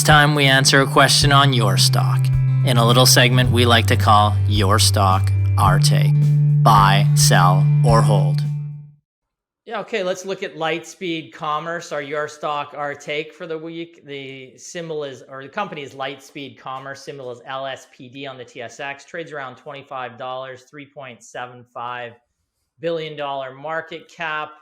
time we answer a question on your stock in a little segment we like to call Your Stock, Our Take. Buy, sell, or hold. Yeah, okay, let's look at Lightspeed Commerce, our Your Stock, Our Take for the week. The symbol is, or the company is Lightspeed Commerce, symbol is LSPD on the TSX, trades around $25, $3.75 billion market cap.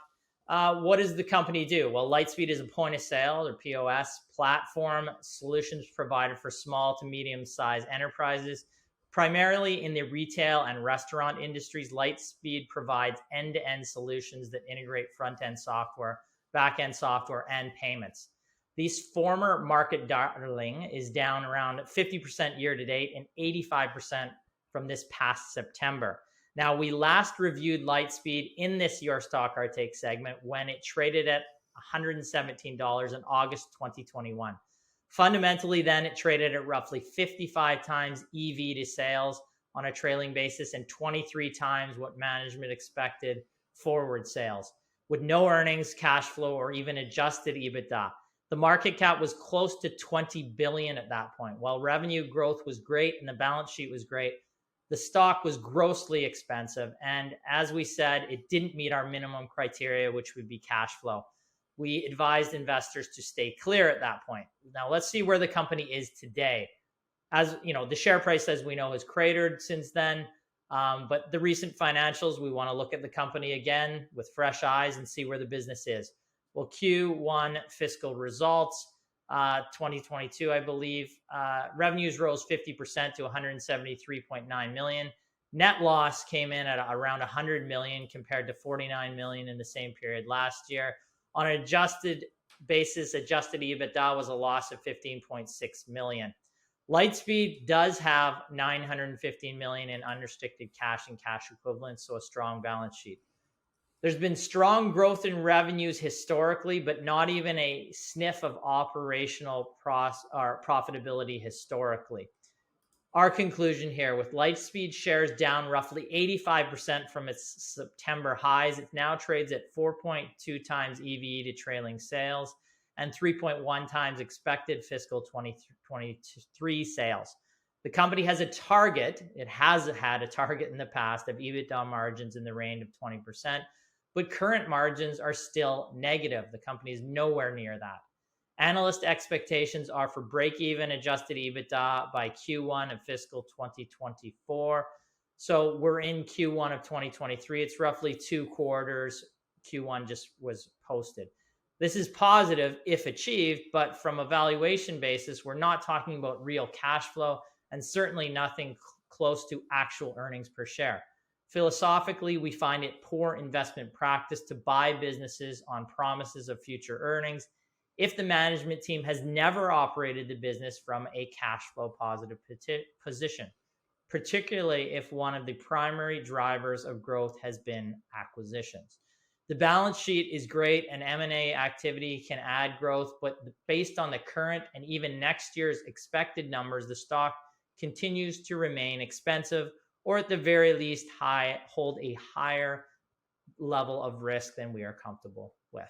What does the company do? Well, Lightspeed is a point of sale or POS platform solutions provided for small to medium-sized enterprises, primarily in the retail and restaurant industries. Lightspeed provides end-to-end solutions that integrate front-end software, back-end software, and payments. These former market darling is down around 50% year to date and 85% from this past September. Now, we last reviewed Lightspeed in this Your Stock, Our Take segment when it traded at $117 in August 2021. Fundamentally, then, it traded at roughly 55 times EV to sales on a trailing basis and 23 times what management expected forward sales, with no earnings, cash flow, or even adjusted EBITDA. The market cap was close to $20 billion at that point. While revenue growth was great and the balance sheet was great, the stock was grossly expensive. And as we said, it didn't meet our minimum criteria, which would be cash flow. We advised investors to stay clear at that point. Now, let's see where the company is today. As you know, the share price, as we know, has cratered since then. But the recent financials, we want to look at the company again with fresh eyes and see where the business is. Well, Q1 fiscal results, 2022, I believe. Revenues rose 50% to 173.9 million. Net loss came in at around 100 million compared to 49 million in the same period last year. On an adjusted basis, adjusted EBITDA was a loss of 15.6 million. Lightspeed does have 915 million in unrestricted cash and cash equivalents, so a strong balance sheet. There's been strong growth in revenues historically, but not even a sniff of operational profitability historically. Our conclusion here, with Lightspeed shares down roughly 85% from its September highs, it now trades at 4.2 times EV to trailing sales and 3.1 times expected fiscal 2023 sales. The company has a target, it has had a target in the past of EBITDA margins in the range of 20%, but current margins are still negative. The company is nowhere near that. Analyst expectations are for break-even adjusted EBITDA by Q1 of fiscal 2024. So we're in Q1 of 2023. It's roughly 2 quarters. Q1 just was posted. This is positive if achieved, but from a valuation basis, we're not talking about real cash flow and certainly nothing close to actual earnings per share. Philosophically, we find it poor investment practice to buy businesses on promises of future earnings if the management team has never operated the business from a cash flow positive position, particularly if one of the primary drivers of growth has been acquisitions. The balance sheet is great and M&A activity can add growth, but based on the current and even next year's expected numbers, the stock continues to remain expensive, or at the very least hold a higher level of risk than we are comfortable with.